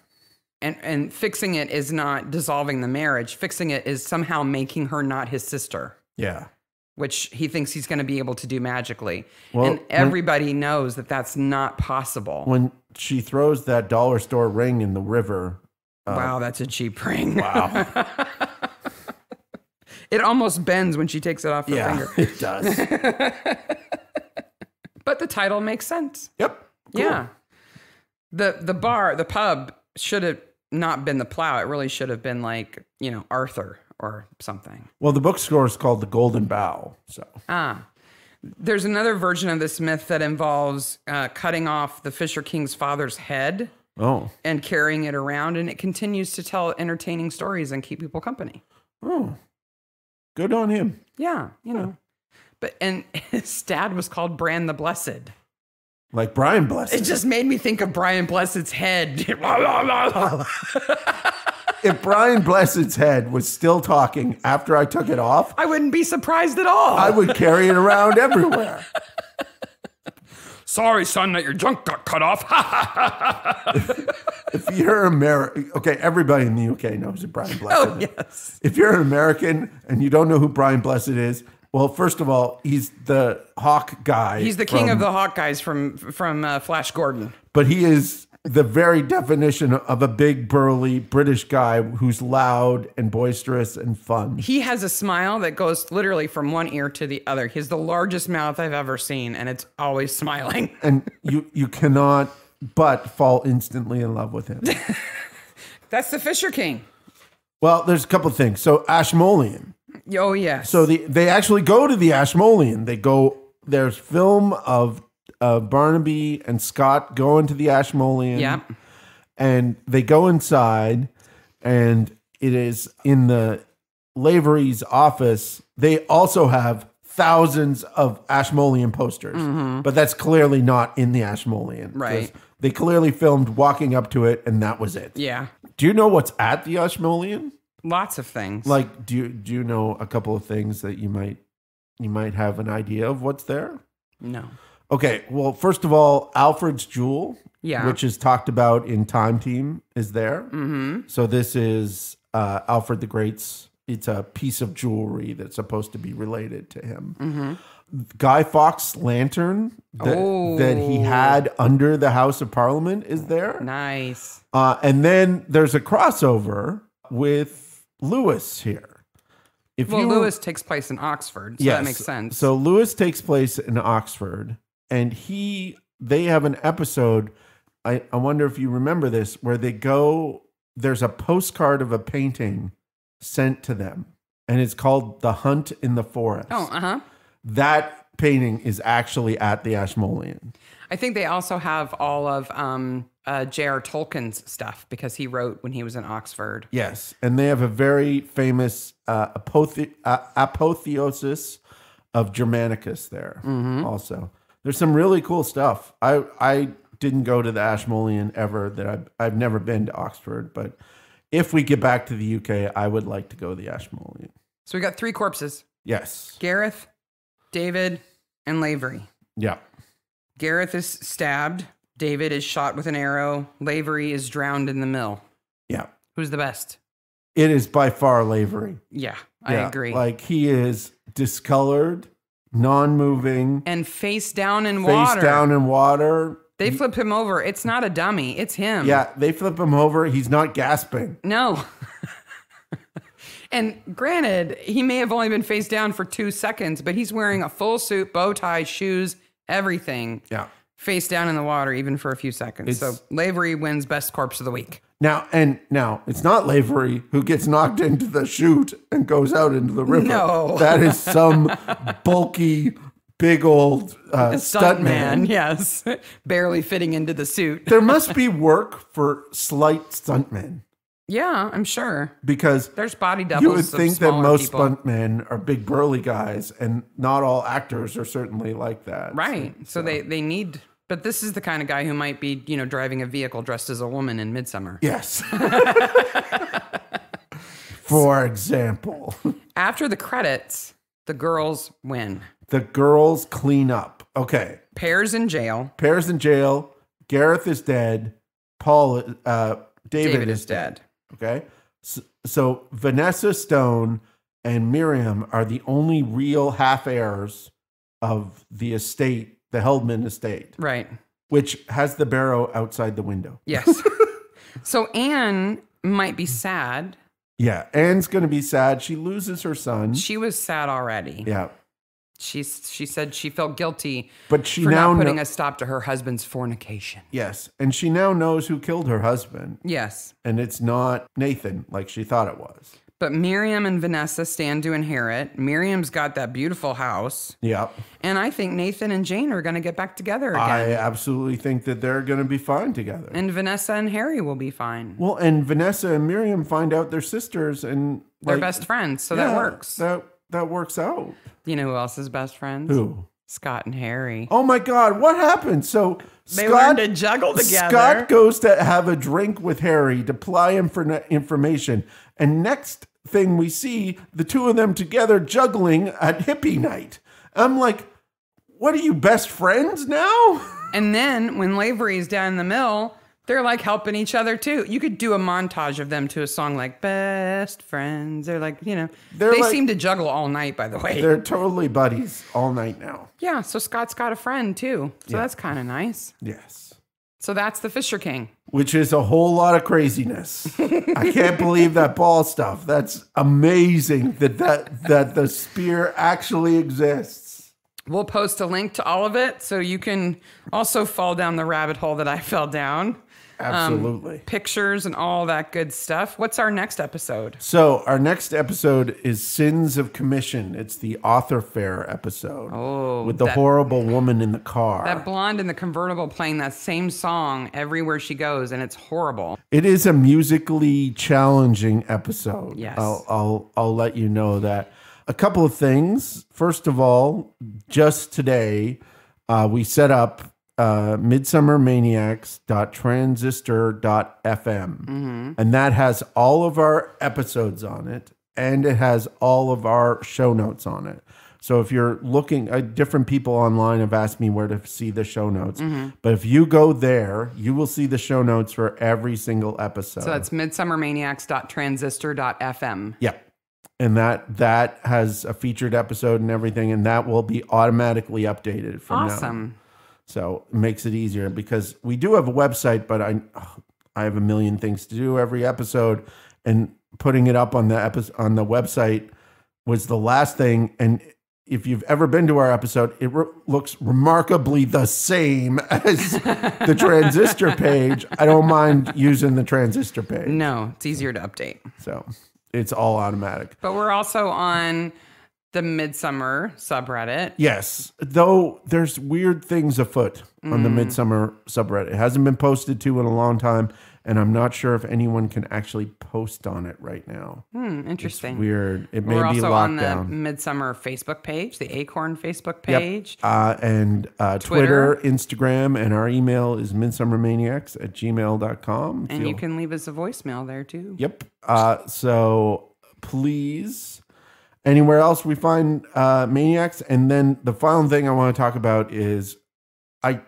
And fixing it is not dissolving the marriage. Fixing it is somehow making her not his sister. Yeah. Which he thinks he's going to be able to do magically. Well, and everybody knows that that's not possible. When she throws that dollar store ring in the river. Wow, that's a cheap ring. Wow. It almost bends when she takes it off her finger. It does. But the title makes sense. Yep. Cool. Yeah. The pub should have not been the Plow. It really should have been like, Arthur or something. Well, the bookstore is called the Golden Bough. So. There's another version of this myth that involves cutting off the Fisher King's father's head. Oh. And carrying it around, and it continues to tell entertaining stories and keep people company. Oh. Good on him. Yeah, and his dad was called Bran the Blessed. Like Brian Blessed. It just made me think of Brian Blessed's head. If Brian Blessed's head was still talking after I took it off, I wouldn't be surprised at all. I would carry it around everywhere. Sorry, son, that your junk got cut off. If you're American, okay, everybody in the UK knows who Brian Blessed Oh, is. yes. If you're an American and you don't know who Brian Blessed is, well, first of all, he's the Hawk guy. He's the king of the Hawk guys from Flash Gordon. But he is the very definition of a big, burly British guy who's loud and boisterous and fun. He has a smile that goes literally from one ear to the other. He has the largest mouth I've ever seen, and it's always smiling. And you cannot but fall instantly in love with him. That's the Fisher King. Well, there's a couple of things. So Ashmolean. Oh, yes. So they actually go to the Ashmolean. There's film of Barnaby and Scott going to the Ashmolean. Yep. And they go inside, and it is in the Lavery's office. They also have thousands of Ashmolean posters, but that's clearly not in the Ashmolean. Right. They clearly filmed walking up to it, and that was it. Yeah. Do you know what's at the Ashmolean? Lots of things. Like, do you know a couple of things that you might have an idea of what's there? No. Okay. Well, first of all, Alfred's jewel, yeah, which is talked about in Time Team, is there. Mm-hmm. So this is Alfred the Great's. It's a piece of jewelry that's supposed to be related to him. Mm-hmm. Guy Fawkes' lantern that he had under the House of Parliament is there. Nice. And then there's a crossover with Lewis here. Lewis takes place in Oxford, so that makes sense. So Lewis takes place in Oxford, and they have an episode, I wonder if you remember this, where there's a postcard of a painting sent to them, and it's called The Hunt in the Forest. Oh, uh-huh. That painting is actually at the Ashmolean. I think they also have all of J.R. Tolkien's stuff because he wrote when he was in Oxford. Yes, and they have a very famous apotheosis of Germanicus there also. There's some really cool stuff. I didn't go to the Ashmolean ever. I've never been to Oxford, but if we get back to the UK, I would like to go to the Ashmolean. So we got 3 corpses. Yes. Gareth, David, and Lavery. Yeah. Gareth is stabbed. David is shot with an arrow. Lavery is drowned in the mill. Yeah. Who's the best? It is by far Lavery. Yeah, I agree. Like, he is discolored, non-moving. And face down in water. Face down in water. They flip him over. It's not a dummy. It's him. Yeah, they flip him over. He's not gasping. No. And granted, he may have only been face down for 2 seconds, but he's wearing a full suit, bow tie, shoes, everything. Yeah. Face down in the water, even for a few seconds. So Lavery wins best corpse of the week. Now, it's not Lavery who gets knocked into the chute and goes out into the river. No. That is some bulky, big old stuntman. Yes. Barely fitting into the suit. There must be work for slight stuntmen. Yeah, I'm sure. Because there's body doubles. You would think that most people. stuntmen are big burly guys, and not all actors are certainly like that. Right. So they need, but this is the kind of guy who might be, driving a vehicle dressed as a woman in Midsomer. Yes. For example. After the credits, the girls win. The girls clean up. Okay. Pear's in jail. Gareth is dead. David is dead. Okay. So Vanessa Stone and Miriam are the only real half heirs of the estate, the Heldman estate. Right. Which has the barrow outside the window. Yes. So Anne might be sad. Yeah. Anne's going to be sad. She loses her son. She was sad already. Yeah. She said she felt guilty but she for now not putting a stop to her husband's fornication. Yes. And she now knows who killed her husband. Yes. And it's not Nathan like she thought it was. But Miriam and Vanessa stand to inherit. Miriam's got that beautiful house. Yep. And I think Nathan and Jane are going to get back together again. I absolutely think that they're going to be fine together. And Vanessa and Harry will be fine. Well, and Vanessa and Miriam find out they're sisters and they're best friends, so that works. That works out. You know who else is best friends? Who? Scott and Harry. Oh my God, what happened? So they learned to juggle together. Scott goes to have a drink with Harry to ply him for information. And next thing we see, the two of them together juggling at hippie night. I'm like, what are you, best friends now? And then when Lavery is down in the mill, they're like helping each other too. You could do a montage of them to a song like Best Friends. They're like, they seem to juggle all night, by the way. They're totally buddies all night now. Yeah, so Scott's got a friend too. So that's kind of nice. Yes. So that's the Fisher King. Which is a whole lot of craziness. I can't believe that ball stuff. That's amazing that the spear actually exists. We'll post a link to all of it so you can also fall down the rabbit hole that I fell down. Absolutely. Pictures and all that good stuff. What's our next episode? So our next episode is Sins of Commission. It's the author fair episode. Oh, with the horrible woman in the car. That blonde in the convertible playing that same song everywhere she goes, and it's horrible. It is a musically challenging episode. Yes. I'll let you know that. A couple of things. First of all, just today, we set up midsummermaniacs.transistor.fm. And that has all of our episodes on it, and it has all of our show notes on it. So if you're looking, different people online have asked me where to see the show notes. But if you go there, you will see the show notes for every single episode. So that's midsummermaniacs.transistor.fm. Yeah. And that has a featured episode and everything, and that will be automatically updated from now on. So it makes it easier because we do have a website, but I have a million things to do every episode, and putting it up on the website was the last thing. And if you've ever been to our episode, it looks remarkably the same as the Transistor page. I don't mind using the Transistor page. No, it's easier to update. So it's all automatic. But we're also on the Midsomer subreddit. Yes, though there's weird things afoot on the Midsomer subreddit. It hasn't been posted to in a long time, and I'm not sure if anyone can actually post on it right now. Interesting. It's weird. It may We're be also locked on the down. Midsomer Facebook page, the Acorn Facebook page. Yep. And Twitter, Instagram, and our email is midsummermaniacs@gmail.com. And you can leave us a voicemail there too. Yep. So please... Anywhere else we find Maniacs. And then the final thing I want to talk about is I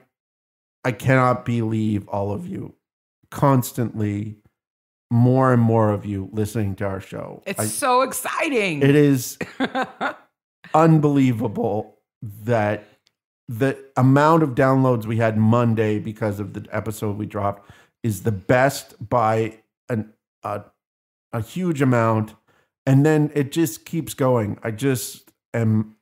cannot believe all of you constantly, more and more of you listening to our show. It's so exciting. It is unbelievable that the amount of downloads we had Monday because of the episode we dropped is the best by a huge amount. And then it just keeps going. I just am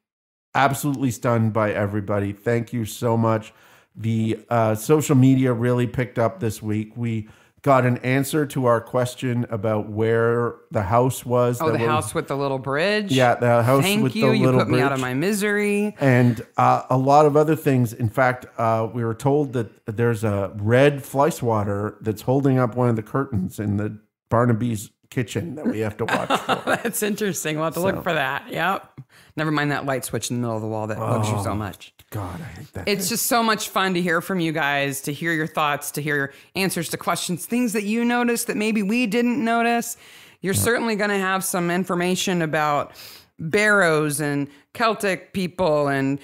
absolutely stunned by everybody. Thank you so much. The social media really picked up this week. We got an answer to our question about where the house was. Oh, the house with the little bridge? Yeah, the house with the little bridge. You put me out of my misery. And a lot of other things. In fact, we were told that there's a red fly swatter that's holding up one of the curtains in the Barnaby's kitchen that we have to watch for. That's interesting. We'll have to look for that. Yep. Never mind that light switch in the middle of the wall that bugs you so much. God, I hate that. It's just so much fun to hear from you guys, to hear your thoughts, to hear your answers to questions, things that you noticed that maybe we didn't notice. You're certainly going to have some information about Barrows and Celtic people and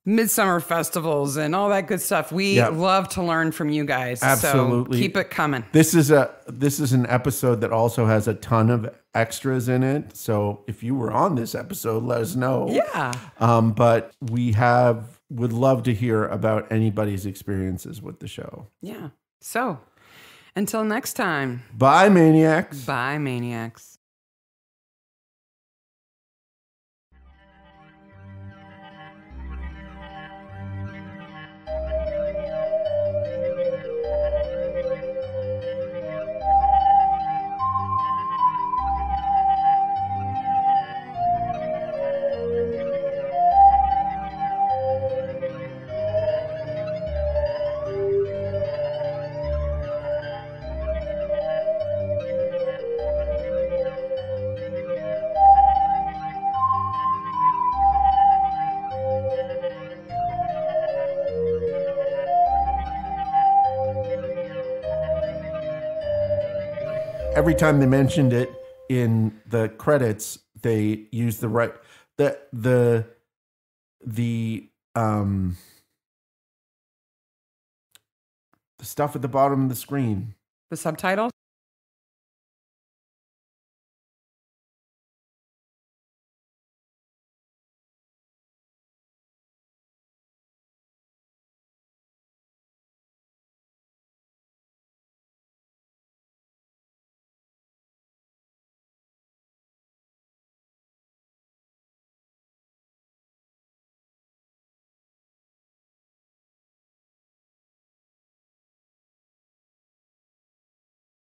midsummer festivals and all that good stuff. We love to learn from you guys. Absolutely. So keep it coming. This is an episode that also has a ton of extras in it. So if you were on this episode, let us know. Yeah. But would love to hear about anybody's experiences with the show. Yeah. So until next time. Bye, Maniacs. Bye, Maniacs. Every time they mentioned it in the credits, they used the stuff at the bottom of the screen. The subtitles?